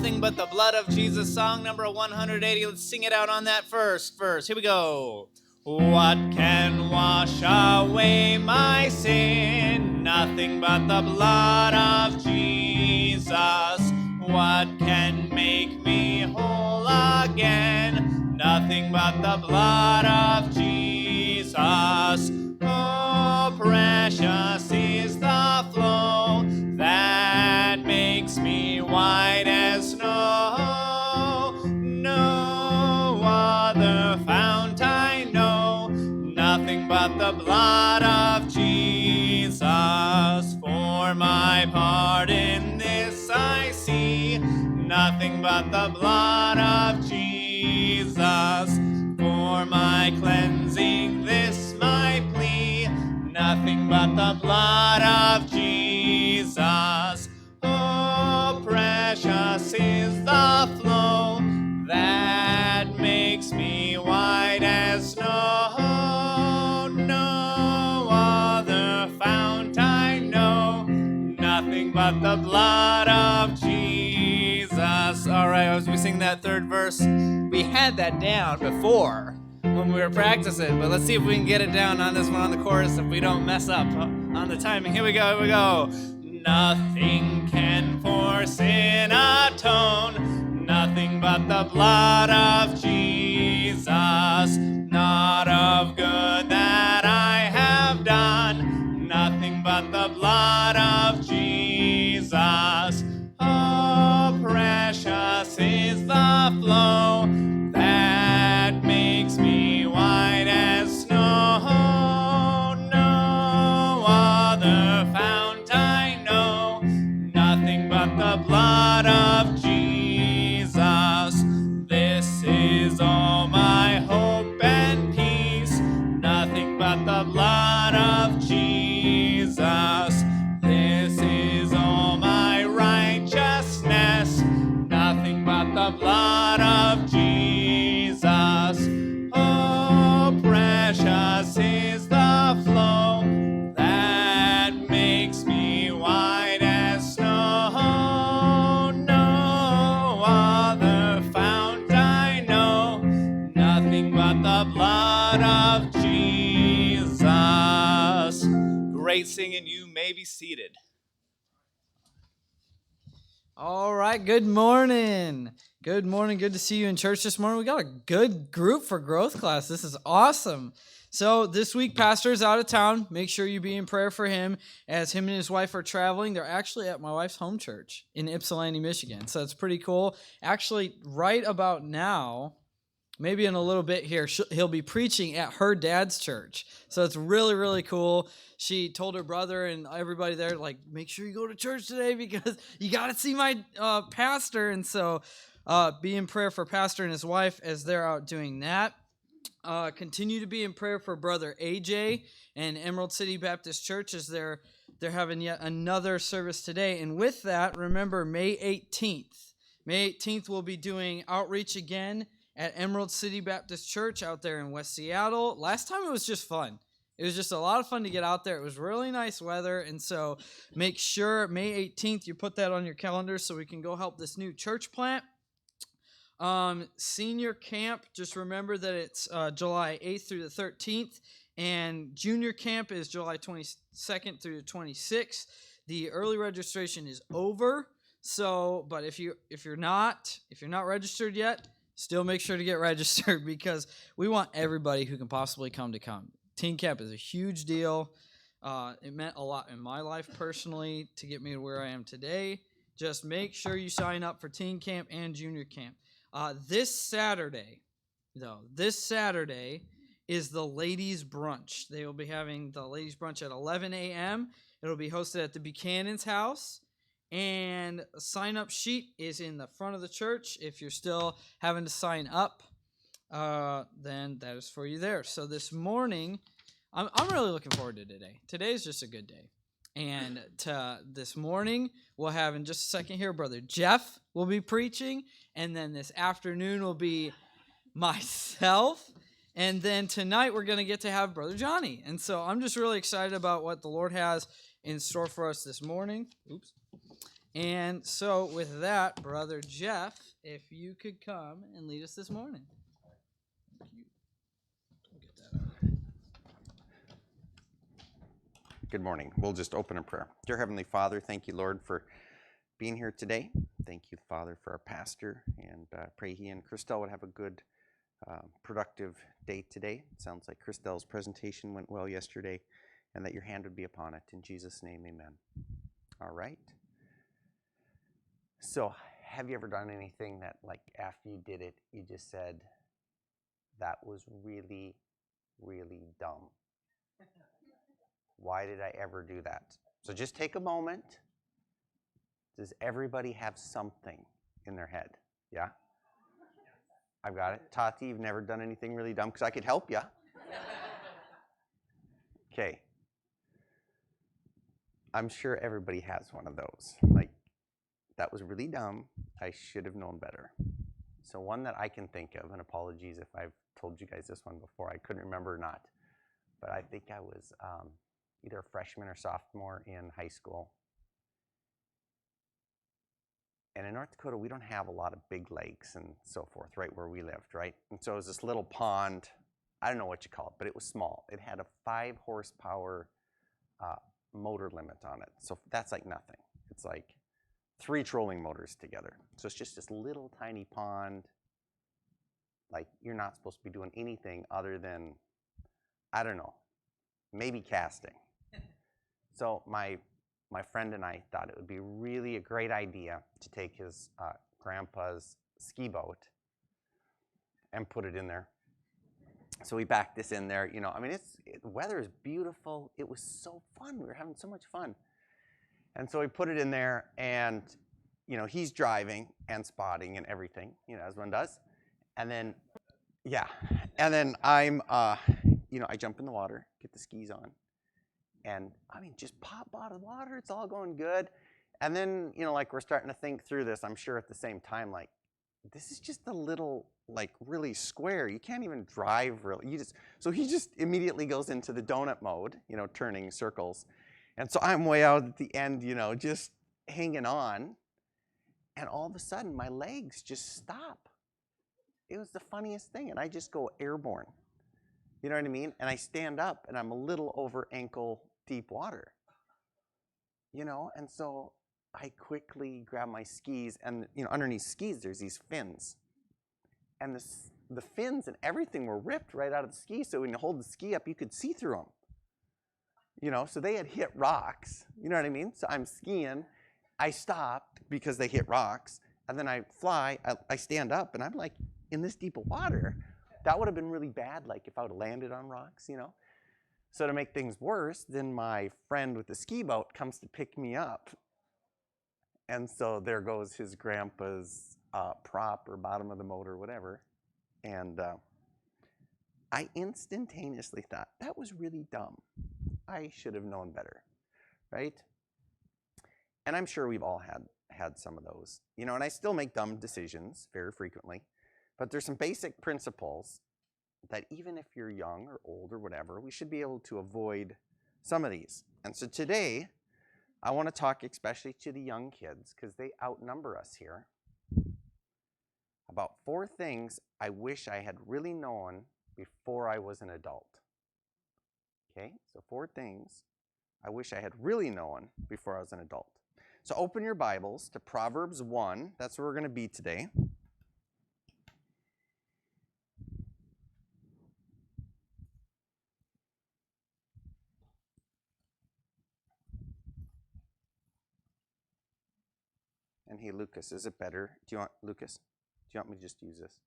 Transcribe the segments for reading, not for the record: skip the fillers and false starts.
Nothing But the Blood of Jesus, song number 180. Let's sing it out on that first verse. Here we go. What can wash away my sin? Nothing but the blood of Jesus. What can make me whole again? Nothing but the blood of Jesus. Oh, precious is the flow that makes me white as snow. No other fount I know, nothing but the blood of Jesus. For my part in this I see, nothing but the blood of Jesus. For my cleansing this my plea, nothing but the blood of Jesus. Oh, precious is the flow that makes me white as snow. No other fount I know, nothing but the blood of Jesus. All right, as we sing that third verse, we had that down before when we were practicing, but let's see if we can get it down on this one on the chorus if we don't mess up on the timing. Here we go. Nothing can for sin atone, nothing but the blood of Jesus. Not of good that I have done, nothing but the blood of Jesus. Oh, precious is the flow that makes me white as snow. No other fount I know, nothing but the blood of Jesus. This is all my hope and peace, nothing but the blood of Jesus. This is all my righteousness, nothing but the blood of Jesus. Oh, precious is the flow that makes me white as snow. No other fount I know, nothing but the blood of Jesus. Great singing. You may be seated. All right, good morning. Good morning. Good to see you in church this morning. We got a good group for growth class. This is awesome. So this week, Pastor is out of town. Make sure you be in prayer for him as him and his wife are traveling. They're actually at my wife's home church in Ypsilanti, Michigan. So it's pretty cool. Actually, right about now, maybe in a little bit here, he'll be preaching at her dad's church. So it's really, really cool. She told her brother and everybody there, like, make sure you go to church today because you got to see my pastor. And so be in prayer for Pastor and his wife as they're out doing that. Continue to be in prayer for Brother AJ and Emerald City Baptist Church as they're having yet another service today. And with that, remember May 18th. May 18th, we'll be doing outreach again at Emerald City Baptist Church out there in West Seattle. Last time it was just fun. It was just a lot of fun to get out there. It was really nice weather, and so make sure May 18th you put that on your calendar so we can go help this new church plant. Senior camp, just remember that it's July 8th through the 13th, and junior camp is July 22nd through the 26th. The early registration is over, so but if you're not registered yet, still make sure to get registered because we want everybody who can possibly come to come. Teen camp is a huge deal. It meant a lot in my life personally to get me to where I am today. Just make sure you sign up for teen camp and junior camp. This Saturday is the ladies' brunch. They will be having the ladies' brunch at 11 a.m. It'll be hosted at the Buchanan's house. And a sign-up sheet is in the front of the church. If you're still having to sign up, then that is for you there. So this morning, I'm really looking forward to today. Today's just a good day. And this morning, we'll have in just a second here, Brother Jeff will be preaching. And then this afternoon will be myself. And then tonight, we're going to get to have Brother Johnny. And so I'm just really excited about what the Lord has in store for us this morning. And so, with that, Brother Jeff, if you could come and lead us this morning. Good morning. We'll just open in prayer. Dear Heavenly Father, thank you, Lord, for being here today. Thank you, Father, for our pastor, and pray he and Christelle would have a good, productive day today. It sounds like Christelle's presentation went well yesterday, and that your hand would be upon it. In Jesus' name, amen. All right. So, have you ever done anything that, like, after you did it, you just said, that was really, really dumb? Why did I ever do that? So just take a moment. Does everybody have something in their head? Yeah? I've got it. Tati, you've never done anything really dumb because I could help you. Okay. I'm sure everybody has one of those. Like, that was really dumb. I should have known better. So one that I can think of, and apologies if I've told you guys this one before, I couldn't remember or not, but I think I was either a freshman or sophomore in high school. And in North Dakota, we don't have a lot of big lakes and so forth, right, where we lived, right? And so it was this little pond, I don't know what you call it, but it was small. It had a 5 horsepower motor limit on it. So that's like nothing. It's like 3 trolling motors together. So it's just this little tiny pond. Like, you're not supposed to be doing anything other than, I don't know, maybe casting. So my friend and I thought it would be really a great idea to take his grandpa's ski boat and put it in there. So we backed this in there. You know, I mean, the weather is beautiful. It was so fun. We were having so much fun. And so we put it in there, and, you know, he's driving and spotting and everything, you know, as one does. And then, yeah. And then I'm, you know, I jump in the water, get the skis on. And, I mean, just pop out of the water. It's all going good. And then, you know, like, we're starting to think through this, I'm sure at the same time, like, this is just a little, like, really square. You can't even drive really. So he just immediately goes into the donut mode, you know, turning circles. And so I'm way out at the end, you know, just hanging on. And all of a sudden, my legs just stop. It was the funniest thing. And I just go airborne. You know what I mean? And I stand up, and I'm a little over ankle deep water. You know, and so I quickly grab my skis, and, you know, underneath skis, there's these fins. And the fins and everything were ripped right out of the ski, so when you hold the ski up, you could see through them. You know, so they had hit rocks. You know what I mean? So I'm skiing. I stopped because they hit rocks, and then I fly. I stand up, and I'm, like, in this deep of water. That would have been really bad, like, if I would have landed on rocks, you know? So to make things worse, then my friend with the ski boat comes to pick me up. And so there goes his grandpa's prop or bottom of the motor, whatever. And I instantaneously thought, that was really dumb. I should have known better, right? And I'm sure we've all had some of those. You know, and I still make dumb decisions very frequently. But there's some basic principles that even if you're young or old or whatever, we should be able to avoid some of these. And so today, I want to talk especially to the young kids, because they outnumber us here, about 4 things I wish I had really known before I was an adult. Okay, so 4 things I wish I had really known before I was an adult. So open your Bibles to Proverbs 1. That's where we're going to be today. And hey, Lucas, is it better? Lucas, do you want me to just use this?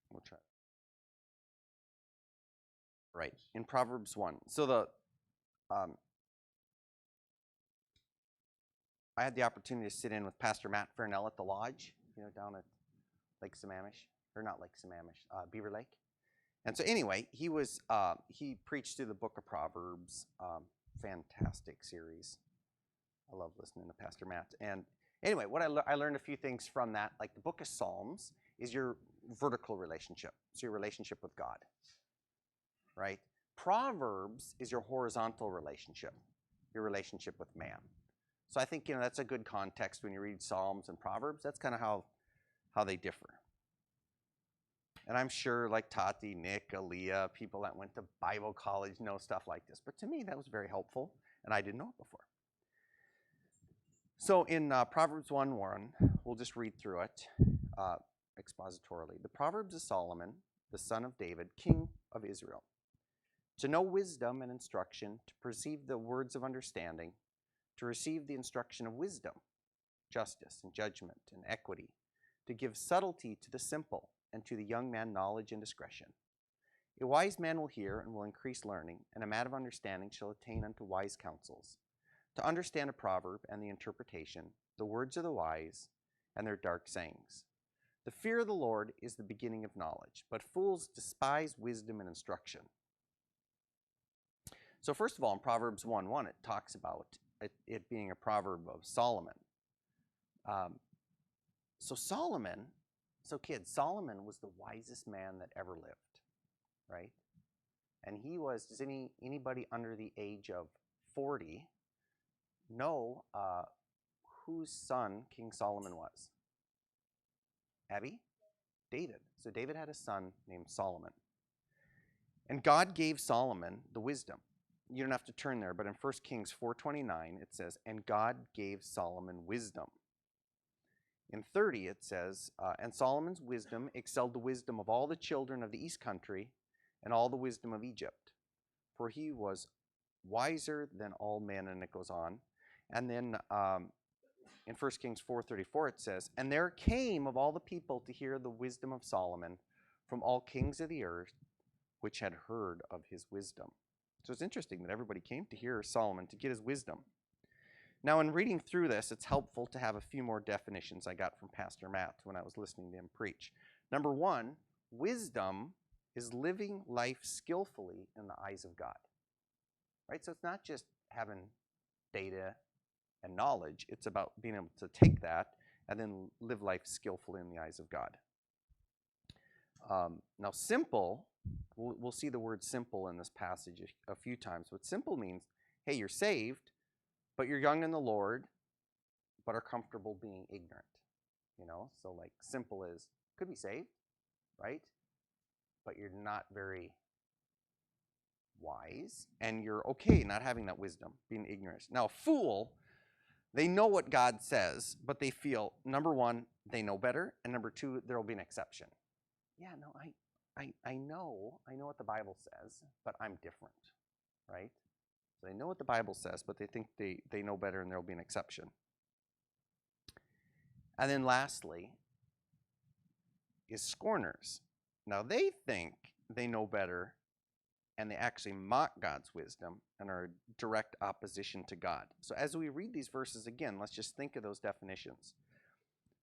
We'll try. Right, in Proverbs 1. So I had the opportunity to sit in with Pastor Matt Fernell at the lodge, you know, down at Lake Sammamish, or not Lake Sammamish, Beaver Lake. And so anyway, he preached through the book of Proverbs, fantastic series. I love listening to Pastor Matt. And anyway, what I learned a few things from that, like the book of Psalms is your vertical relationship. So your relationship with God, right? Proverbs is your horizontal relationship, your relationship with man. So I think, that's a good context when you read Psalms and Proverbs. That's kind of how they differ. And I'm sure like Tati, Nick, Aaliyah, people that went to Bible college know stuff like this. But to me, that was very helpful, and I didn't know it before. So in Proverbs 1:1, we'll just read through it expositorily. The Proverbs of Solomon, the son of David, king of Israel, to know wisdom and instruction, to perceive the words of understanding, to receive the instruction of wisdom, justice and judgment and equity, to give subtlety to the simple, and to the young man knowledge and discretion. A wise man will hear and will increase learning, and a man of understanding shall attain unto wise counsels. To understand a proverb and the interpretation, the words of the wise and their dark sayings. The fear of the Lord is the beginning of knowledge, but fools despise wisdom and instruction. So first of all, in Proverbs 1:1, it talks about it being a proverb of Solomon. So kids, Solomon was the wisest man that ever lived, right? And he was, does anybody under the age of 40 know whose son King Solomon was? Abby? David. So David had a son named Solomon. And God gave Solomon the wisdom. You don't have to turn there, but in 1 Kings 4:29 it says, and God gave Solomon wisdom. In 30 it says, and Solomon's wisdom excelled the wisdom of all the children of the east country and all the wisdom of Egypt, for he was wiser than all men, and it goes on. And then in 1 Kings 4:34 it says, and there came of all the people to hear the wisdom of Solomon from all kings of the earth, which had heard of his wisdom. So it's interesting that everybody came to hear Solomon to get his wisdom. Now, in reading through this, it's helpful to have a few more definitions I got from Pastor Matt when I was listening to him preach. Number one, wisdom is living life skillfully in the eyes of God. Right? So it's not just having data and knowledge. It's about being able to take that and then live life skillfully in the eyes of God. Now, simple, we'll see the word simple in this passage a few times. What simple means, hey, you're saved, but you're young in the Lord, but are comfortable being ignorant. So like simple is, could be saved, right? But you're not very wise, and you're okay not having that wisdom, being ignorant. Now, a fool, they know what God says, but they feel, number one, they know better, and number two, there will be an exception. Yeah, no, I know what the Bible says, but I'm different, right? So they know what the Bible says, but they think they know better, and there will be an exception. And then lastly is scorners. Now they think they know better, and they actually mock God's wisdom and are direct opposition to God. So as we read these verses again, let's just think of those definitions.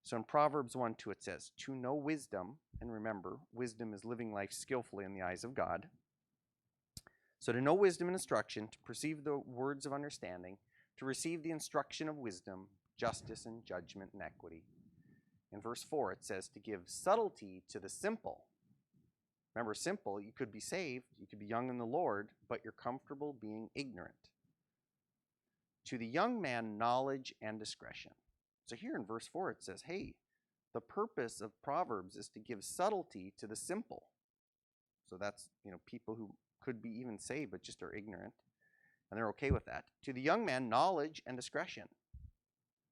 So in Proverbs 1:2 it says, to know wisdom, and remember, wisdom is living life skillfully in the eyes of God. So to know wisdom and instruction, to perceive the words of understanding, to receive the instruction of wisdom, justice and judgment and equity. In verse 4 it says to give subtlety to the simple. Remember, simple, you could be saved, you could be young in the Lord, but you're comfortable being ignorant. To the young man, knowledge and discretion. So here in verse 4 it says, hey, the purpose of Proverbs is to give subtlety to the simple. So that's, people who could be even saved but just are ignorant, and they're okay with that. To the young man, knowledge and discretion.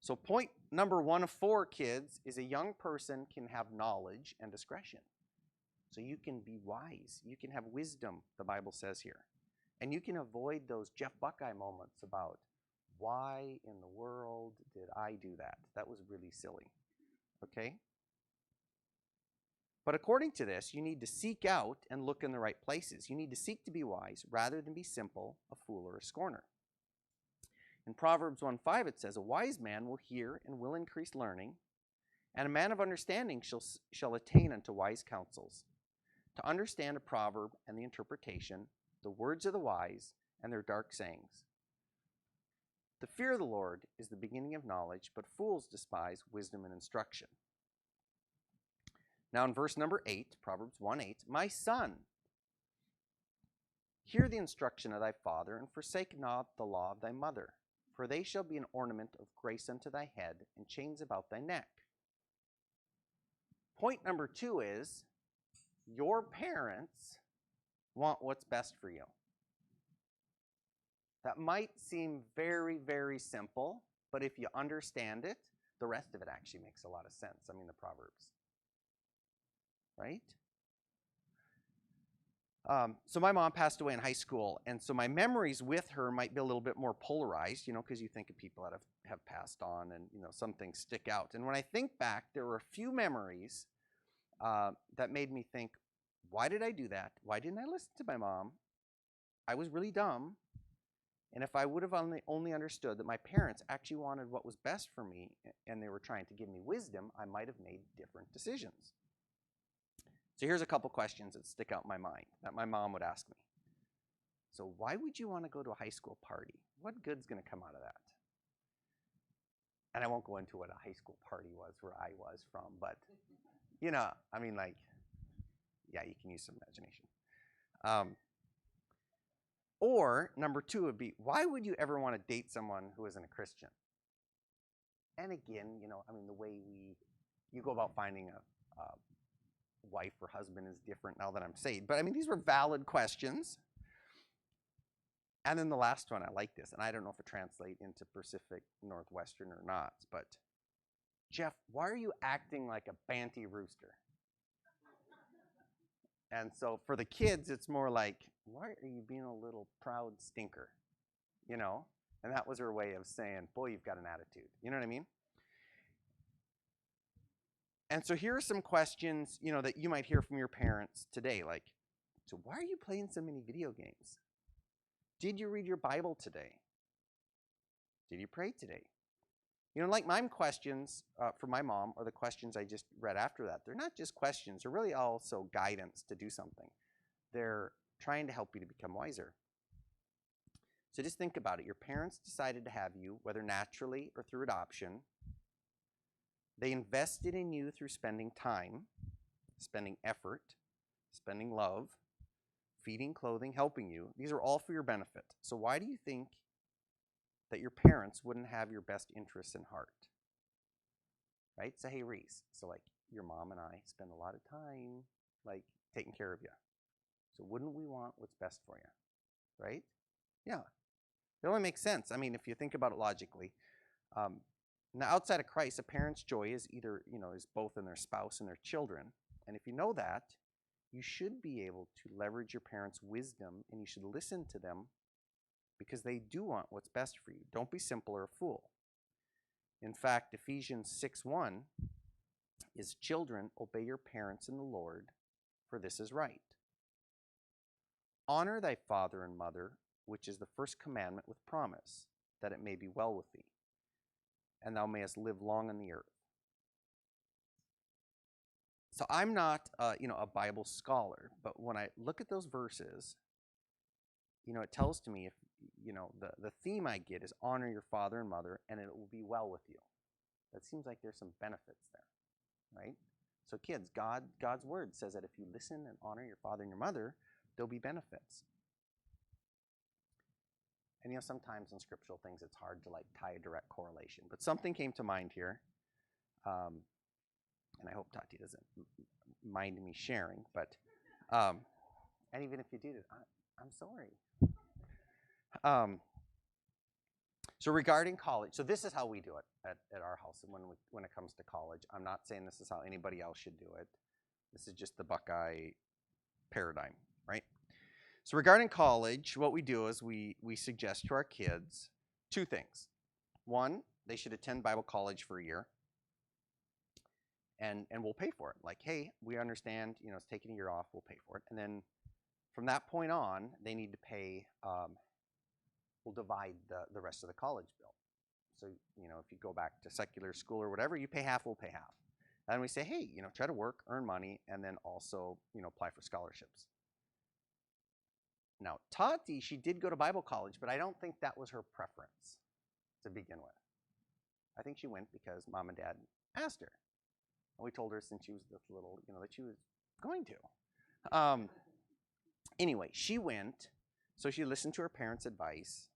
So point number 1 of 4, kids, is a young person can have knowledge and discretion. So you can be wise. You can have wisdom, the Bible says here. And you can avoid those Jeff Buckeye moments about, why in the world did I do that? That was really silly. Okay? But according to this, you need to seek out and look in the right places. You need to seek to be wise rather than be simple, a fool, or a scorner. In Proverbs 1:5 it says, a wise man will hear and will increase learning, and a man of understanding shall attain unto wise counsels. To understand a proverb and the interpretation, the words of the wise and their dark sayings. The fear of the Lord is the beginning of knowledge, but fools despise wisdom and instruction. Now in verse number 8, Proverbs 1:8, my son, Hear the instruction of thy father, and forsake not the law of thy mother, for they shall be an ornament of grace unto thy head, and chains about thy neck. Point number 2 is, your parents want what's best for you. That might seem very, very simple, but if you understand it, the rest of it actually makes a lot of sense. I mean, the Proverbs, right? So my mom passed away in high school, and so my memories with her might be a little bit more polarized, because you think of people that have passed on, and some things stick out. And when I think back, there were a few memories that made me think, why did I do that? Why didn't I listen to my mom? I was really dumb. And if I would have only understood that my parents actually wanted what was best for me, and they were trying to give me wisdom, I might have made different decisions. So here's a couple questions that stick out in my mind that my mom would ask me. So why would you want to go to a high school party? What good's going to come out of that? And I won't go into what a high school party was where I was from, but, I mean, like, yeah, you can use some imagination. Or number 2 would be, why would you ever want to date someone who isn't a Christian? And again, I mean, the way you go about finding a wife or husband is different now that I'm saved. But I mean, these were valid questions. And then the last one, I like this, and I don't know if it translates into Pacific Northwestern or not, but Jeff, why are you acting like a banty rooster? And so for the kids, it's more like, why are you being a little proud stinker? And that was her way of saying, boy, you've got an attitude. You know what I mean? And so here are some questions, that you might hear from your parents today, like, so why are you playing so many video games? Did you read your Bible today? Did you pray today? Like my questions for my mom, or the questions I just read after that, they're not just questions, they're really also guidance to do something. They're trying to help you to become wiser. So just think about it. Your parents decided to have you, whether naturally or through adoption. They invested in you through spending time, spending effort, spending love, feeding, clothing, helping you. These are all for your benefit. So why do you think that your parents wouldn't have your best interests in heart? Right? So, hey, Reese, so like your mom and I spend a lot of time like taking care of you. So wouldn't we want what's best for you? Right? Yeah. It only makes sense. I mean, if you think about it logically. Now, outside of Christ, a parent's joy is either, is both in their spouse and their children. And if you know that, you should be able to leverage your parents' wisdom, and you should listen to them because they do want what's best for you. Don't be simple or a fool. In fact, Ephesians 6:1 is, children, obey your parents in the Lord, for this is right. Honor thy father and mother, which is the first commandment with promise, that it may be well with thee, and thou mayest live long on the earth. So I'm not, a Bible scholar, but when I look at those verses, it tells to me if, the theme I get is honor your father and mother, and it will be well with you. That seems like there's some benefits there, right? So kids, God's word says that if you listen and honor your father and your mother, there'll be benefits. And sometimes in scriptural things, it's hard to like tie a direct correlation. But something came to mind here, and I hope Tati doesn't mind me sharing. But and even if you do, I'm sorry. So regarding college, so this is how we do it at our house when it comes to college. I'm not saying this is how anybody else should do it. This is just the Buckeye paradigm, right? So regarding college, what we do is we suggest to our kids 2 things. 1, they should attend Bible college for a year, and we'll pay for it. Like, hey, we understand, it's taking a year off, we'll pay for it. And then from that point on, they need to pay, we'll divide the rest of the college bill. So, if you go back to secular school or whatever, you pay half, we'll pay half. And we say, hey, try to work, earn money, and then also, apply for scholarships. Now, Tati, she did go to Bible college, but I don't think that was her preference to begin with. I think she went because mom and dad asked her. And we told her since she was this little, that she was going to. Anyway, she went, So she listened to her parents' advice.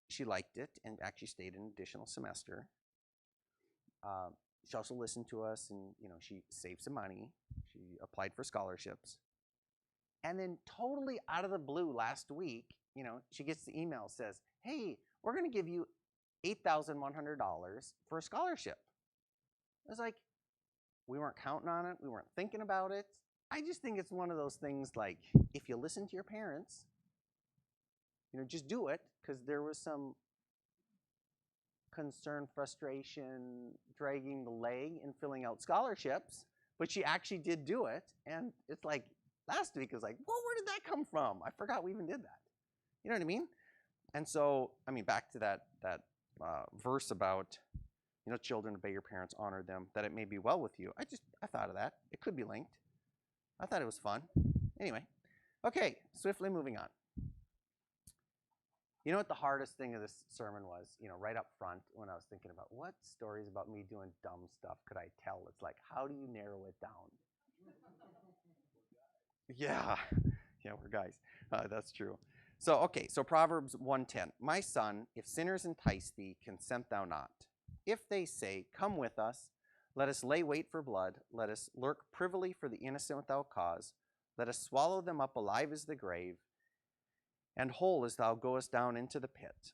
She liked it and actually stayed an additional semester. She also listened to us, and she saved some money. She applied for scholarships. And then totally out of the blue last week, she gets the email, says, hey, we're going to give you $8,100 for a scholarship. I was like, we weren't counting on it. We weren't thinking about it. I just think it's one of those things like, if you listen to your parents, just do it, because there was some concern, frustration, dragging the leg in filling out scholarships, but she actually did do it. And it's like, last week it was like, well, where did that come from? I forgot we even did that. You know what I mean? And so, back to that verse about, children, obey your parents, honor them, that it may be well with you. I thought of that. It could be linked. I thought it was fun. Anyway, okay, swiftly moving on. You know what the hardest thing of this sermon was? Right up front, when I was thinking about what stories about me doing dumb stuff could I tell? It's like, how do you narrow it down? Yeah, we're guys. That's true. So Proverbs 1:10. My son, if sinners entice thee, consent thou not. If they say, come with us, let us lay wait for blood, let us lurk privily for the innocent without cause, let us swallow them up alive as the grave, and whole as thou goest down into the pit.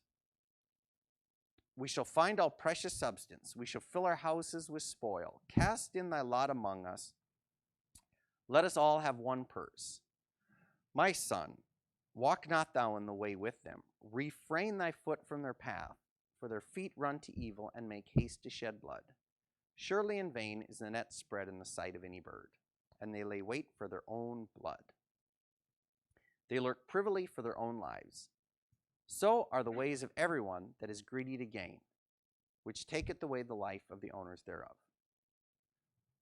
We shall find all precious substance, we shall fill our houses with spoil. Cast in thy lot among us, let us all have one purse. My son, walk not thou in the way with them. Refrain thy foot from their path, for their feet run to evil and make haste to shed blood. Surely in vain is the net spread in the sight of any bird, and they lay wait for their own blood. They lurk privily for their own lives. So are the ways of everyone that is greedy to gain, which taketh away the life of the owners thereof.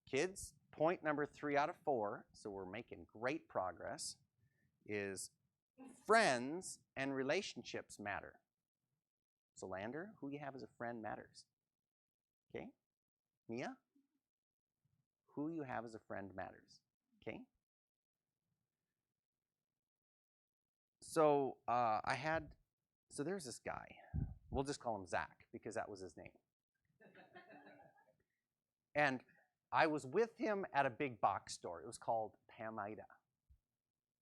Kids, point number 3 out of 4, so we're making great progress, is friends and relationships matter. So Lander, who you have as a friend matters. Okay? Mia, who you have as a friend matters. Okay? So there's this guy. We'll just call him Zach because that was his name. And I was with him at a big box store. It was called Pamida.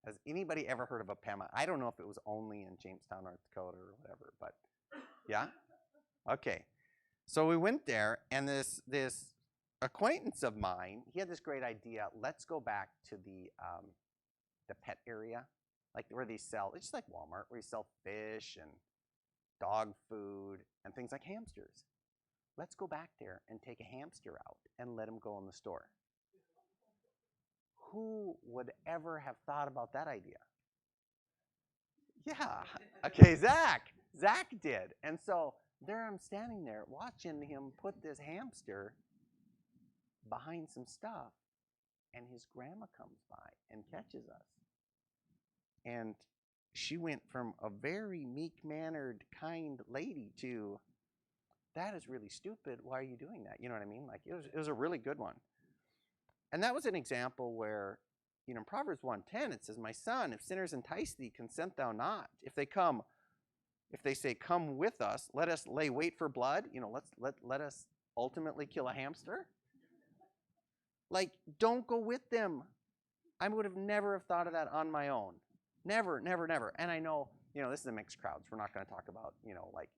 Has anybody ever heard of a Pamida? I don't know if it was only in Jamestown, North Dakota or whatever, but yeah? Okay. So we went there, and this acquaintance of mine, he had this great idea. Let's go back to the pet area, like where they sell, it's just like Walmart, where you sell fish and dog food and things like hamsters. Let's go back there and take a hamster out and let him go in the store. Who would ever have thought about that idea? Yeah. Okay, Zach. Zach did. And so there I'm standing there watching him put this hamster behind some stuff, and his grandma comes by and catches us. And she went from a very meek-mannered, kind lady to, that is really stupid. Why are you doing that? You know what I mean? Like, it was a really good one. And that was an example where, in Proverbs 1:10, it says, my son, if sinners entice thee, consent thou not. If they say, come with us, let us lay wait for blood, let us ultimately kill a hamster. Like, don't go with them. I would have never thought of that on my own. Never, never, never. And I know, this is a mixed crowd, so we're not going to talk about, like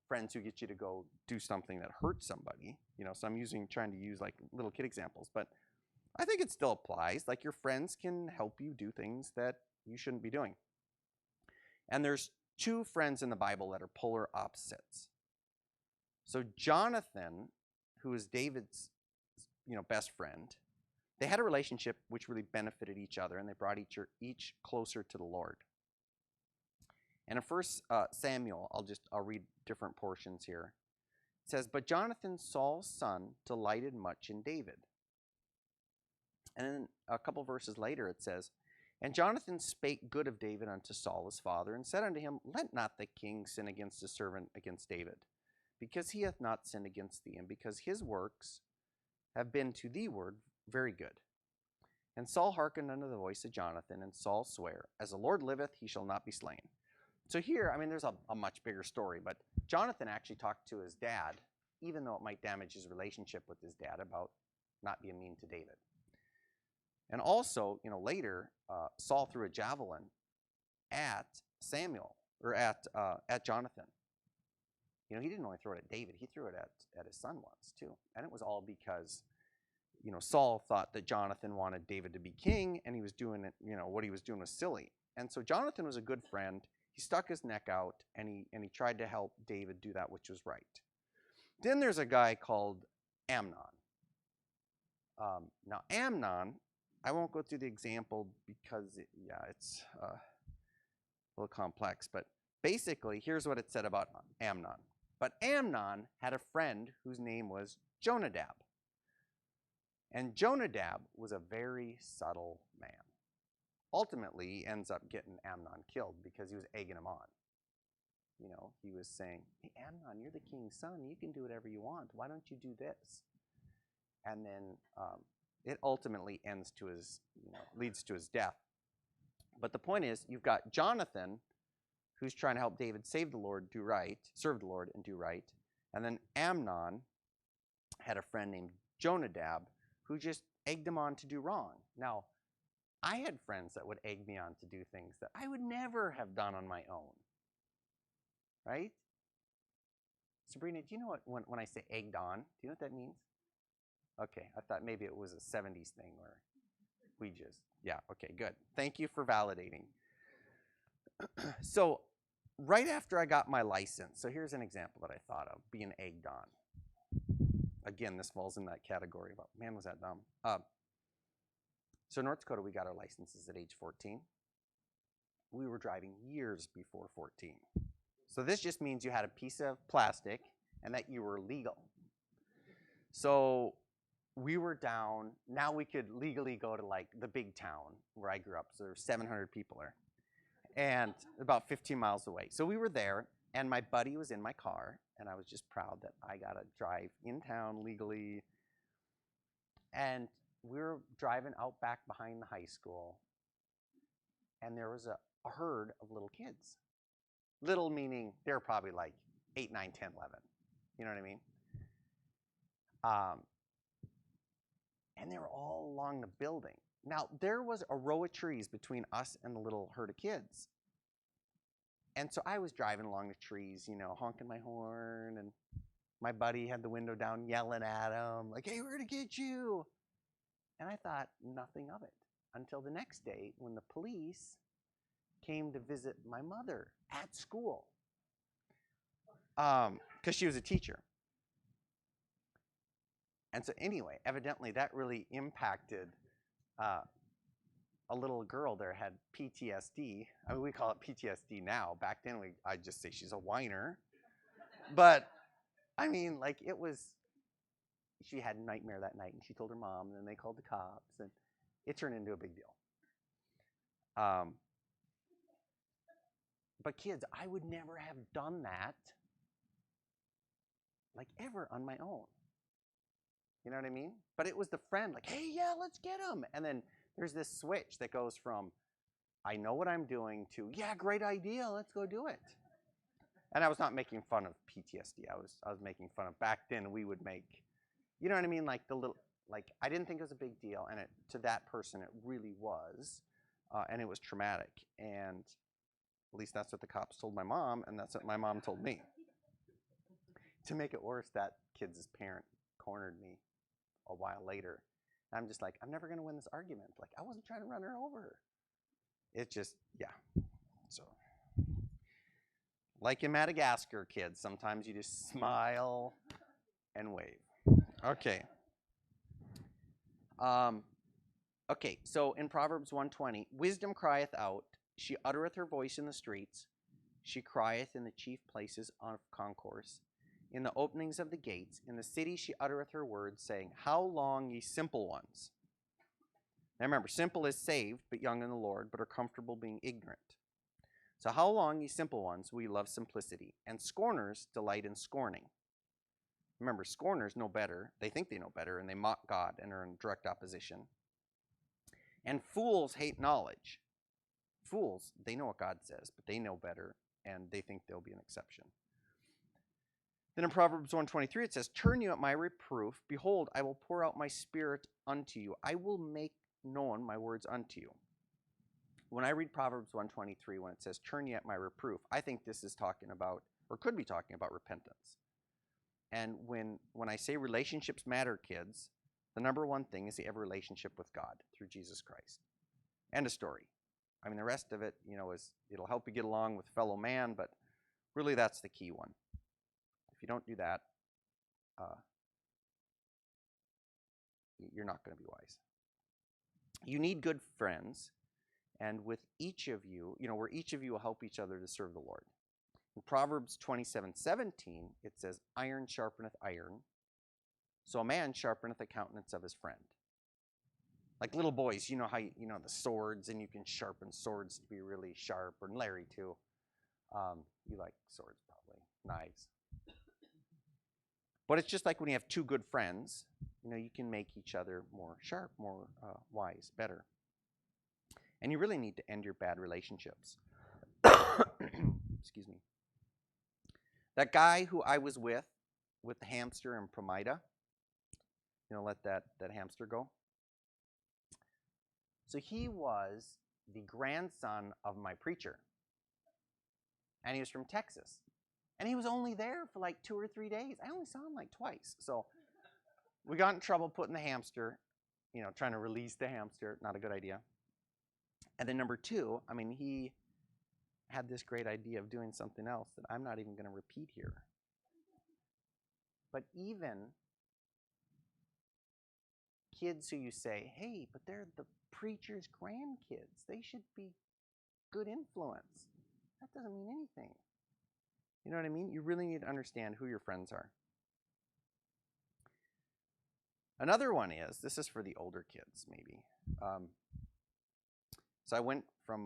friends who get you to go do something that hurts somebody. So I'm trying to use like little kid examples, but I think it still applies. Like, your friends can help you do things that you shouldn't be doing. And there's 2 friends in the Bible that are polar opposites. So Jonathan, who is David's, best friend, they had a relationship which really benefited each other, and they brought each closer to the Lord. And in 1 Samuel, I'll read different portions here. It says, but Jonathan, Saul's son, delighted much in David. And then a couple verses later it says, and Jonathan spake good of David unto Saul his father, and said unto him, let not the king sin against his servant against David, because he hath not sinned against thee, and because his works have been to thee ward very good. And Saul hearkened unto the voice of Jonathan, and Saul sware, As the Lord liveth, he shall not be slain. So here, I mean, there's a much bigger story, but Jonathan actually talked to his dad, even though it might damage his relationship with his dad, about not being mean to David. And also, later, Saul threw a javelin at Samuel, or at Jonathan. He didn't only throw it at David, he threw it at his son once, too. And it was all because, Saul thought that Jonathan wanted David to be king, and he was doing it, what he was doing was silly. And so Jonathan was a good friend. He stuck his neck out, and he tried to help David do that which was right. Then there's a guy called Amnon. Now, Amnon, I won't go through the example because, it's a little complex. But basically, here's what it said about Amnon. But Amnon had a friend whose name was Jonadab. And Jonadab was a very subtle man. Ultimately, he ends up getting Amnon killed because he was egging him on. He was saying, hey, Amnon, you're the king's son. You can do whatever you want. Why don't you do this? And then it ultimately leads to his death. But the point is, you've got Jonathan, who's trying to help David serve the Lord and do right. And then Amnon had a friend named Jonadab who just egged him on to do wrong. Now, I had friends that would egg me on to do things that I would never have done on my own. Right? Sabrina, do you know what, when I say egged on, do you know what that means? Okay, I thought maybe it was a 70s thing where we just, yeah, okay, good. Thank you for validating. So right after I got my license, so here's an example that I thought of, being egged on. Again, this falls in that category about, man, was that dumb. So in North Dakota, we got our licenses at age 14. We were driving years before 14. So this just means you had a piece of plastic and that you were legal. So we were down, now we could legally go to like the big town where I grew up. So there's 700 people there and about 15 miles away. So we were there and my buddy was in my car and I was just proud that I got to drive in town legally. And we were driving out back behind the high school and there was a herd of little kids. Little meaning they're probably like 8, 9, 10, 11. You know what I mean? And they were all along the building. Now, there was a row of trees between us and the little herd of kids. And so I was driving along the trees, honking my horn, and my buddy had the window down yelling at him, like, hey, we're going to get you. And I thought nothing of it until the next day when the police came to visit my mother at school because she was a teacher. And so anyway, evidently that really impacted a little girl there had PTSD. I mean, we call it PTSD now. Back then, I'd just say she's a whiner. But, I mean, like she had a nightmare that night, and she told her mom, and then they called the cops, and it turned into a big deal. But kids, I would never have done that, like, ever on my own. You know what I mean? But it was the friend, like, hey, yeah, let's get him. And then there's this switch that goes from, I know what I'm doing, to, yeah, great idea, let's go do it. And I was not making fun of PTSD. I was making fun of, back then we would make, you know what I mean? Like I didn't think it was a big deal. And to that person, it really was. And it was traumatic. And at least that's what the cops told my mom, and that's what my mom told me. To make it worse, that kid's parent cornered me a while later. And I'm just like, I'm never going to win this argument. Like, I wasn't trying to run her over. It just, yeah. So, like in Madagascar, kids, sometimes you just smile and wave. Okay. Okay, so in Proverbs 1:20, wisdom crieth out, she uttereth her voice in the streets, she crieth in the chief places of concourse, in the openings of the gates, in the city she uttereth her words, saying, how long, ye simple ones? Now remember, simple is saved, but young in the Lord, but are comfortable being ignorant. So how long, ye simple ones, will ye love simplicity? And scorners delight in scorning. Remember, scorners know better, they think they know better, and they mock God and are in direct opposition. And fools hate knowledge. Fools, they know what God says, but they know better, and they think they'll be an exception. Then in Proverbs 1:23 it says, "Turn you at my reproof. Behold, I will pour out my spirit unto you. I will make known my words unto you." When I read Proverbs 1:23, when it says, "Turn you at my reproof," I think this is talking about, or could be talking about, repentance. And when I say relationships matter, kids, the number one thing is you have a relationship with God through Jesus Christ. End of story. I mean, the rest of it, is it'll help you get along with fellow man, but really that's the key one. If you don't do that, you're not going to be wise. You need good friends, and with each of you, where each of you will help each other to serve the Lord. In Proverbs 27:17, it says, "Iron sharpeneth iron, so a man sharpeneth the countenance of his friend." Like little boys, you know how the swords, and you can sharpen swords to be really sharp, and Larry too. You like swords probably, knives. But it's just like when you have two good friends, you can make each other more sharp, more wise, better. And you really need to end your bad relationships. Excuse me. That guy who I was with the hamster in Promida, let that hamster go. So he was the grandson of my preacher. And he was from Texas. And he was only there for like 2 or 3 days. I only saw him like twice. So we got in trouble putting the hamster, trying to release the hamster. Not a good idea. And then number 2, he had this great idea of doing something else that I'm not even going to repeat here. But even kids who you say, "Hey, but they're the preacher's grandkids. They should be good influence." That doesn't mean anything. You know what I mean? You really need to understand who your friends are. Another one is, this is for the older kids maybe. So I went from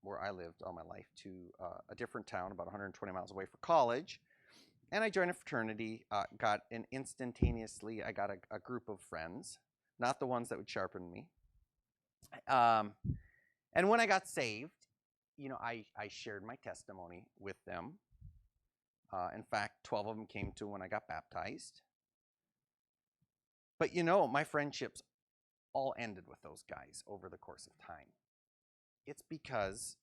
where I lived all my life to a different town about 120 miles away for college. And I joined a fraternity, got a group of friends, not the ones that would sharpen me. And when I got saved, I shared my testimony with them. In fact, 12 of them came to when I got baptized. But my friendships all ended with those guys over the course of time. It's because,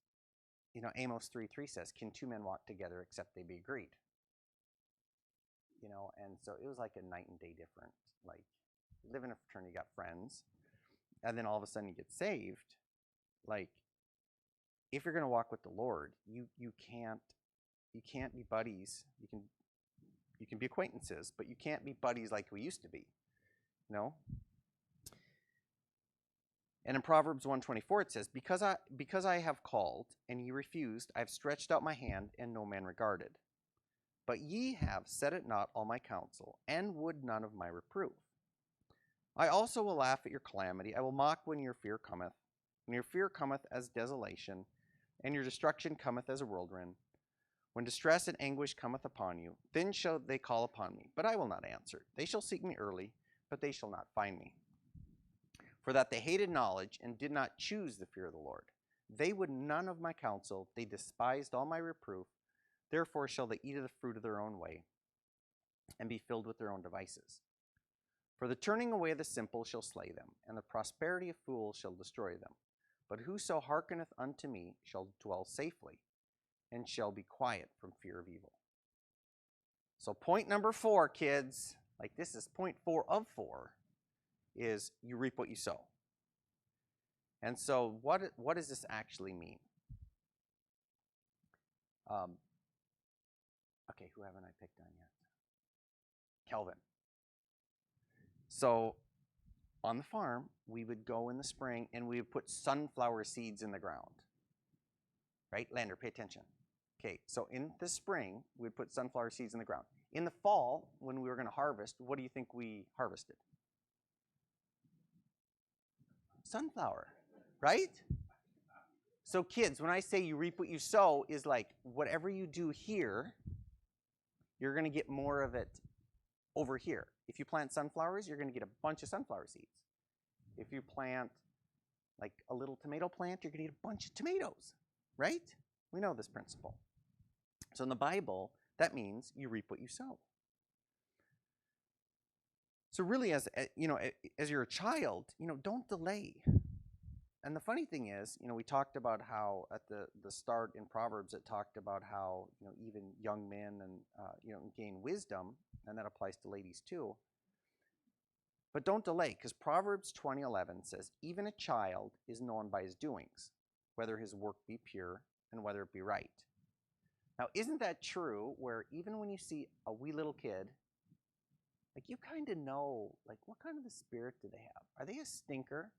Amos 3:3 says, "Can 2 men walk together except they be agreed?" And so it was like a night and day difference. Like, you live in a fraternity, you got friends, and then all of a sudden you get saved. Like, if you're going to walk with the Lord, you can't be buddies. You can be acquaintances, but you can't be buddies like we used to be. And in Proverbs 1:24 it says, because I have called, and ye refused, I have stretched out my hand, and no man regarded. But ye have set at naught all my counsel, and would none of my reproof. I also will laugh at your calamity. I will mock when your fear cometh. When your fear cometh as desolation, and your destruction cometh as a whirlwind. When distress and anguish cometh upon you, then shall they call upon me, but I will not answer. They shall seek me early, but they shall not find me. For that they hated knowledge, and did not choose the fear of the Lord. They would none of my counsel, they despised all my reproof. Therefore shall they eat of the fruit of their own way, and be filled with their own devices. For the turning away of the simple shall slay them, and the prosperity of fools shall destroy them. But whoso hearkeneth unto me shall dwell safely, and shall be quiet from fear of evil. So point number 4, kids, like this is point 4 of 4, is you reap what you sow. And so what does this actually mean? Okay, who haven't I picked on yet? Kelvin. So on the farm, we would go in the spring and we would put sunflower seeds in the ground. Right? Lander, pay attention. Okay, so in the spring, we'd put sunflower seeds in the ground. In the fall, when we were going to harvest, what do you think we harvested? Sunflower, right? So kids, when I say you reap what you sow, is like whatever you do here, you're going to get more of it over here. If you plant sunflowers, you're going to get a bunch of sunflower seeds. If you plant like a little tomato plant, you're going to eat a bunch of tomatoes, right? We know this principle. So in the Bible, that means you reap what you sow. So really, as you're a child, don't delay. And the funny thing is, we talked about how at the start in Proverbs, it talked about how, even young men and, gain wisdom, and that applies to ladies too. But don't delay, because Proverbs 20:11 says, even a child is known by his doings, whether his work be pure and whether it be right. Now, isn't that true, where even when you see a wee little kid, like you kind of know, like what kind of a spirit do they have? Are they a stinker?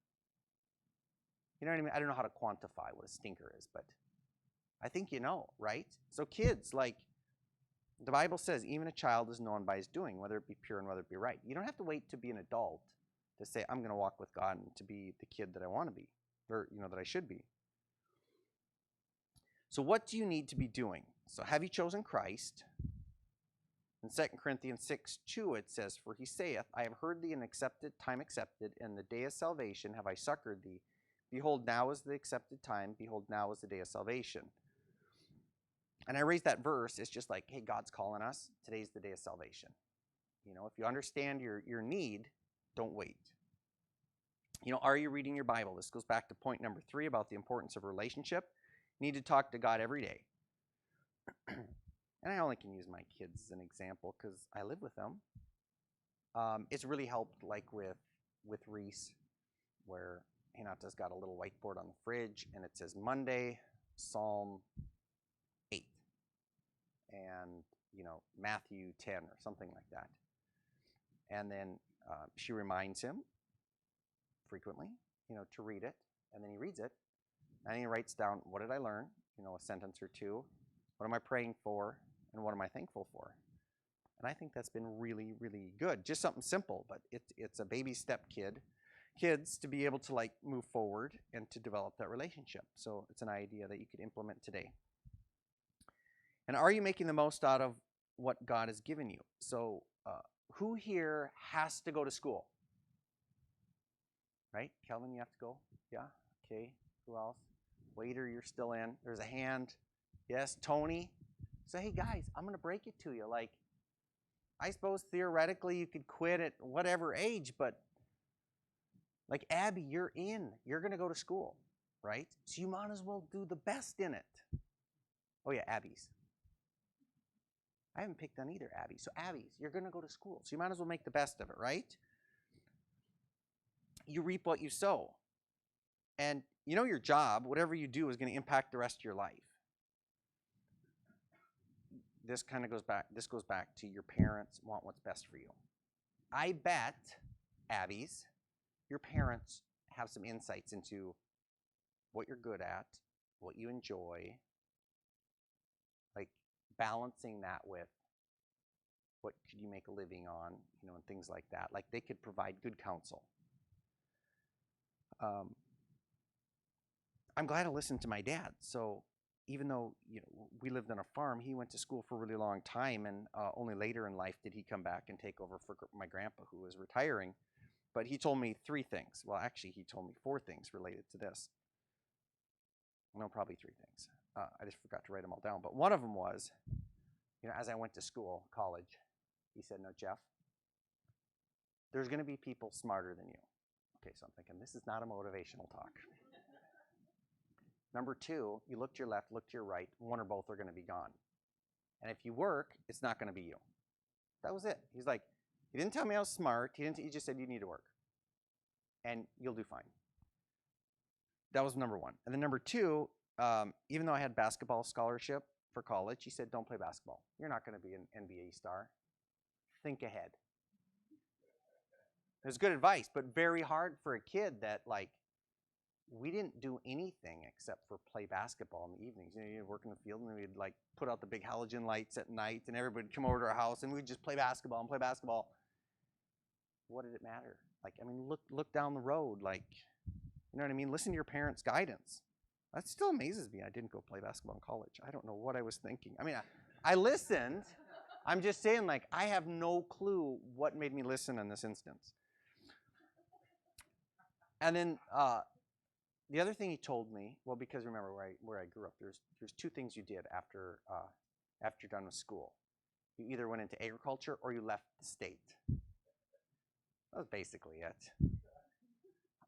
You know what I mean? I don't know how to quantify what a stinker is, but I think you know, right? So kids, like the Bible says, even a child is known by his doing, whether it be pure and whether it be right. You don't have to wait to be an adult to say, I'm going to walk with God and to be the kid that I want to be, or that I should be. So what do you need to be doing? So have you chosen Christ? In 2 Corinthians 6:2 it says, for he saith, I have heard thee in time accepted, and the day of salvation have I succored thee. Behold, now is the accepted time. Behold, now is the day of salvation. And I raise that verse. It's just like, hey, God's calling us. Today's the day of salvation. If you understand your need, don't wait. Are you reading your Bible? This goes back to point number 3 about the importance of relationship. You need to talk to God every day. And I only can use my kids as an example because I live with them. It's really helped, like with Reese, where Hinata's got a little whiteboard on the fridge, and it says Monday, Psalm 8, and Matthew 10 or something like that. And then she reminds him frequently, to read it, and then he reads it, and he writes down, what did I learn? A sentence or two. What am I praying for, and what am I thankful for? And I think that's been really, really good. Just something simple, but it's a baby step kids to be able to like move forward and to develop that relationship. So it's an idea that you could implement today. And are you making the most out of what God has given you? So who here has to go to school? Right? Kelvin, you have to go? Yeah? Okay. Who else? Waiter, you're still in. There's a hand. Yes, Tony. So hey guys, I'm going to break it to you. Like, I suppose theoretically you could quit at whatever age, but like Abby, you're in. You're going to go to school, right? So you might as well do the best in it. Oh yeah, Abby's. I haven't picked on either Abby. So Abby's, you're going to go to school. So you might as well make the best of it, right? You reap what you sow. And your job, whatever you do, is going to impact the rest of your life. This goes back to your parents want what's best for you. I bet, Abby's, your parents have some insights into what you're good at, what you enjoy, like balancing that with what could you make a living on, and things like that. Like they could provide good counsel. I'm glad I listened to my dad. So even though we lived on a farm, he went to school for a really long time, and only later in life did he come back and take over for my grandpa, who was retiring. But he told me 3 things. Well, actually, he told me 4 things related to this. No, probably 3 things. I just forgot to write them all down. But one of them was, as I went to school, college, he said, no, Jeff, there's going to be people smarter than you. Okay, so I'm thinking, this is not a motivational talk. Number 2, you look to your left, look to your right, one or both are going to be gone. And if you work, it's not going to be you. That was it. He's like, he didn't tell me I was smart. He just said you need to work. And you'll do fine. That was number 1. And then number 2, even though I had basketball scholarship for college, he said, don't play basketball. You're not going to be an NBA star. Think ahead. It was good advice, but very hard for a kid that, like, we didn't do anything except for play basketball in the evenings. You'd work in the field, and we'd like put out the big halogen lights at night, and everybody would come over to our house, and we'd just play basketball and play basketball. What did it matter? Like, I mean, look down the road. Like, you know what I mean? Listen to your parents' guidance. That still amazes me. I didn't go play basketball in college. I don't know what I was thinking. I mean, I listened. I'm just saying, like, I have no clue what made me listen in this instance. And then the other thing he told me, well, because remember where I grew up, there's two things you did after you're done with school. You either went into agriculture or you left the state. That was basically it.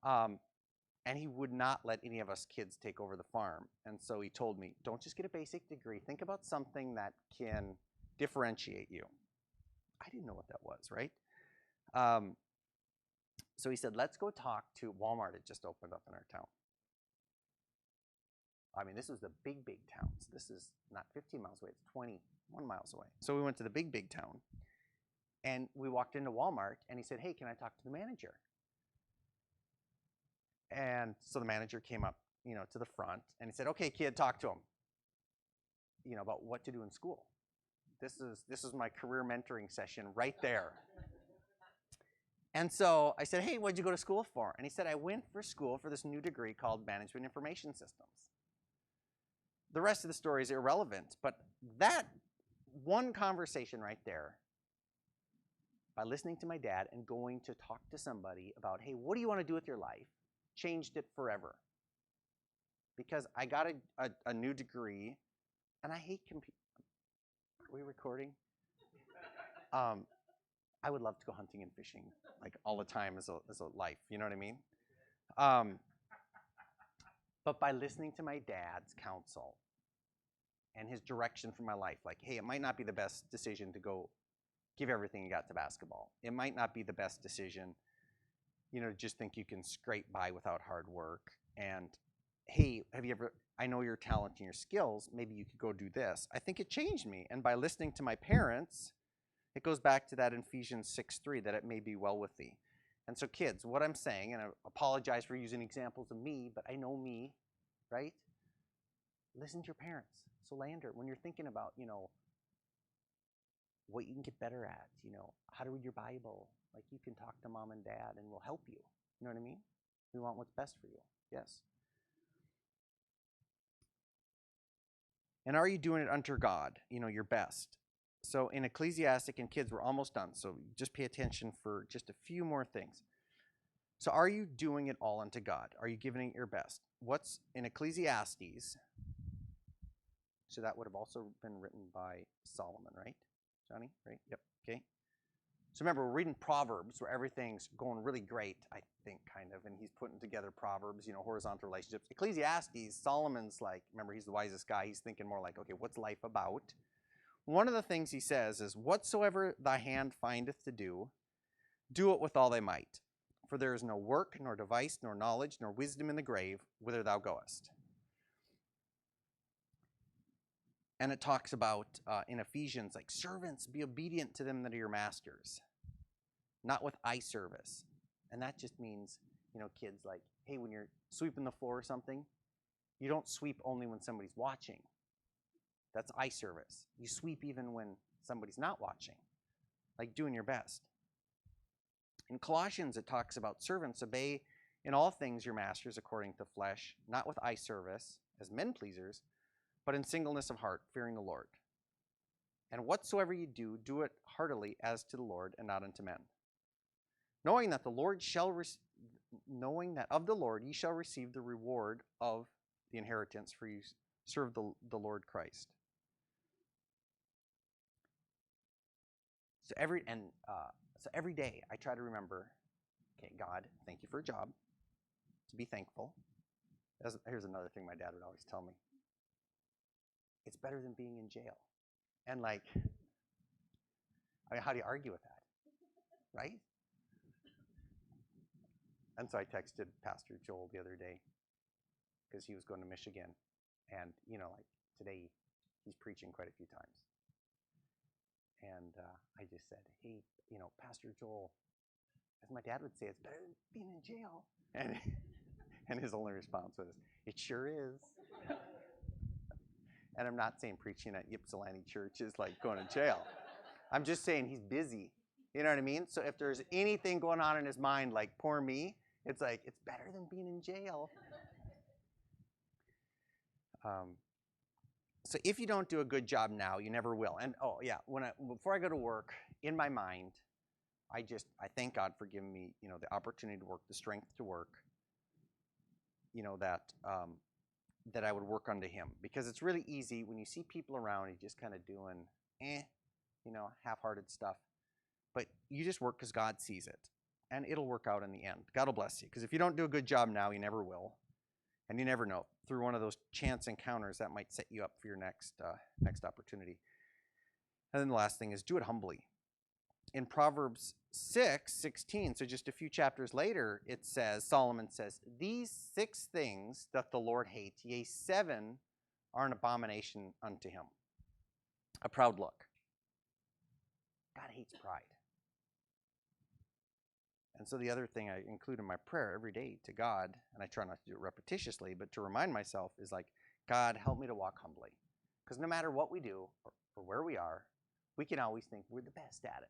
And he would not let any of us kids take over the farm. And so he told me, don't just get a basic degree. Think about something that can differentiate you. I didn't know what that was, right? So he said, let's go talk to Walmart. It just opened up in our town. I mean, this was the big, big towns. This is not 15 miles away. It's 21 miles away. So we went to the big, big town. And we walked into Walmart, and he said, hey, can I talk to the manager? And so the manager came up, to the front, and he said, okay, kid, talk to him, about what to do in school. This is my career mentoring session right there. And so I said, hey, what'd you go to school for? And he said, I went for school for this new degree called Management Information Systems. The rest of the story is irrelevant, but that one conversation right there, by listening to my dad and going to talk to somebody about, hey, what do you want to do with your life, changed it forever. Because I got a new degree, and I hate computer. Are we recording? I would love to go hunting and fishing like all the time as a life, you know what I mean? But by listening to my dad's counsel and his direction for my life, like, hey, it might not be the best decision to go give everything you got to basketball. It might not be the best decision, just think you can scrape by without hard work. And hey, I know your talent and your skills, maybe you could go do this. I think it changed me. And by listening to my parents, it goes back to that in Ephesians 6:3, that it may be well with thee. And so kids, what I'm saying, and I apologize for using examples of me, but I know me, right? Listen to your parents. Solander, when you're thinking about, what you can get better at, how to read your Bible, like you can talk to mom and dad and we'll help you. You know what I mean? We want what's best for you. Yes. And are you doing it unto God, your best? So in Ecclesiastic, and kids, we're almost done, so just pay attention for just a few more things. So are you doing it all unto God? Are you giving it your best? What's in Ecclesiastes? So that would have also been written by Solomon, right? Johnny, right? Yep, okay. So remember, we're reading Proverbs where everything's going really great, I think, kind of, and he's putting together Proverbs, horizontal relationships. Ecclesiastes, Solomon's like, remember, he's the wisest guy. He's thinking more like, okay, what's life about? One of the things he says is, whatsoever thy hand findeth to do, do it with all thy might. For there is no work, nor device, nor knowledge, nor wisdom in the grave, whither thou goest. And it talks about, in Ephesians, like, servants, be obedient to them that are your masters, not with eye service. And that just means, kids, like, hey, when you're sweeping the floor or something, you don't sweep only when somebody's watching. That's eye service. You sweep even when somebody's not watching, like doing your best. In Colossians, it talks about servants, obey in all things your masters according to flesh, not with eye service, as men pleasers, but in singleness of heart, fearing the Lord. And whatsoever you do, do it heartily as to the Lord and not unto men. Knowing that of the Lord ye shall receive the reward of the inheritance, for you serve the Lord Christ. So every day I try to remember, okay, God, thank you for a job, to be thankful. Here's another thing my dad would always tell me. It's better than being in jail. And like, I mean, how do you argue with that? Right? And so I texted Pastor Joel the other day because he was going to Michigan. And, like today, he's preaching quite a few times. And I just said, hey, Pastor Joel, as my dad would say, it's better than being in jail. And his only response was, it sure is. And I'm not saying preaching at Ypsilanti Church is like going to jail. I'm just saying he's busy. You know what I mean? So if there's anything going on in his mind, like poor me, it's like, it's better than being in jail. So if you don't do a good job now, you never will. And oh yeah, before I go to work, in my mind, I thank God for giving me, the opportunity to work, the strength to work. that I would work unto him, because it's really easy when you see people around you just kind of doing half-hearted stuff, but you just work because God sees it, and it'll work out in the end. God will bless you, because if you don't do a good job now, you never will, and you never know. Through one of those chance encounters, that might set you up for your next opportunity. And then the last thing is do it humbly. In Proverbs 6:16, so just a few chapters later, it says, Solomon says, "These 6 things doth the Lord hate, yea, 7 are an abomination unto him." A proud look. God hates pride. And so the other thing I include in my prayer every day to God, and I try not to do it repetitiously, but to remind myself, is like, God, help me to walk humbly. Because no matter what we do or where we are, we can always think we're the best at it,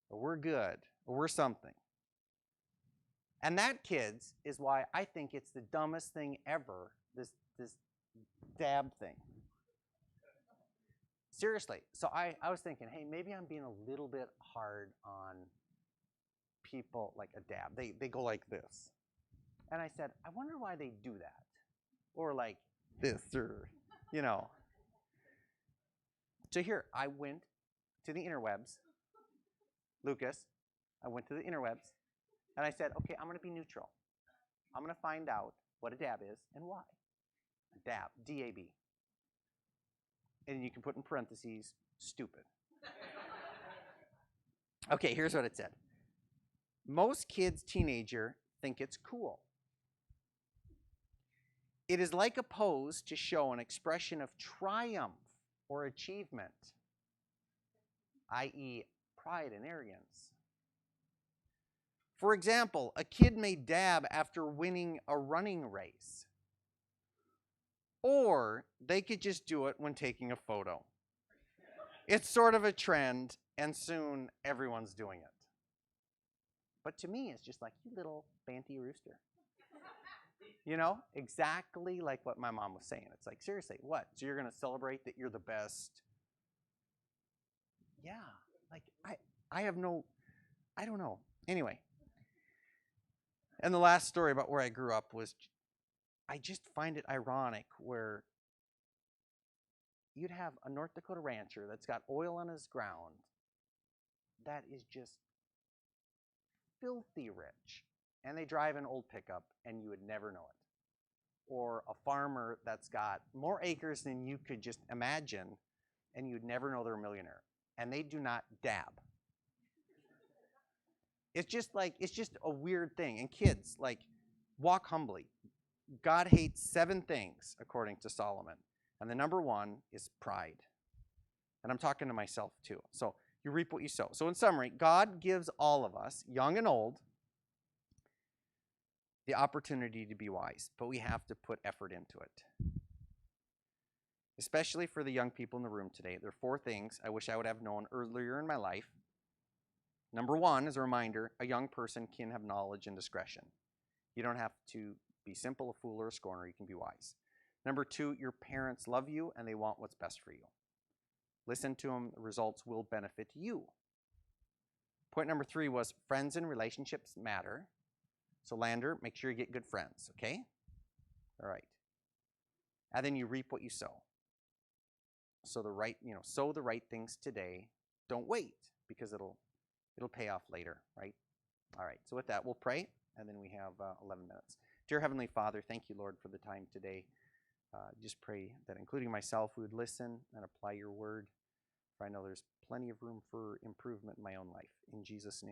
or we're good, or we're something. And that, kids, is why I think it's the dumbest thing ever, this dab thing. Seriously. So I was thinking, hey, maybe I'm being a little bit hard on people like a dab. They go like this. And I said, I wonder why they do that. Or like this, or, So here, I went to the interwebs. Lucas, I went to the interwebs, and I said, okay, I'm going to be neutral. I'm going to find out what a dab is and why. A dab, D-A-B. And you can put in parentheses, stupid. Okay, here's what it said. Most kids, teenager, think it's cool. It is like a pose to show an expression of triumph or achievement, i.e., pride and arrogance. For example, a kid may dab after winning a running race. Or they could just do it when taking a photo. It's sort of a trend, and soon everyone's doing it. But to me, it's just like, you little banty rooster. Exactly like what my mom was saying. It's like, seriously, what? So you're going to celebrate that you're the best? Yeah. Like, I don't know. Anyway. And the last story about where I grew up was, I just find it ironic where you'd have a North Dakota rancher that's got oil on his ground that is just filthy rich, and they drive an old pickup and you would never know it. Or a farmer that's got more acres than you could just imagine, and you'd never know they're a millionaire, and they do not dab. It's just a weird thing. And kids, like, walk humbly. God hates 7 things, according to Solomon. And the number 1 is pride. And I'm talking to myself too. So you reap what you sow. So in summary, God gives all of us, young and old, the opportunity to be wise. But we have to put effort into it. Especially for the young people in the room today. There are 4 things I wish I would have known earlier in my life. Number 1, as a reminder, a young person can have knowledge and discretion. You don't have to be simple, a fool, or a scorner. You can be wise. Number 2, your parents love you and they want what's best for you. Listen to them. The results will benefit you. Point number 3 was friends and relationships matter. So Lander, make sure you get good friends, okay? All right. And then you reap what you sow. So sow the right things today. Don't wait, because it'll pay off later, right? All right. So with that, we'll pray, and then we have 11 minutes. Dear Heavenly Father, thank you, Lord, for the time today. Just pray that, including myself, we would listen and apply your word. For I know there's plenty of room for improvement in my own life. In Jesus' name.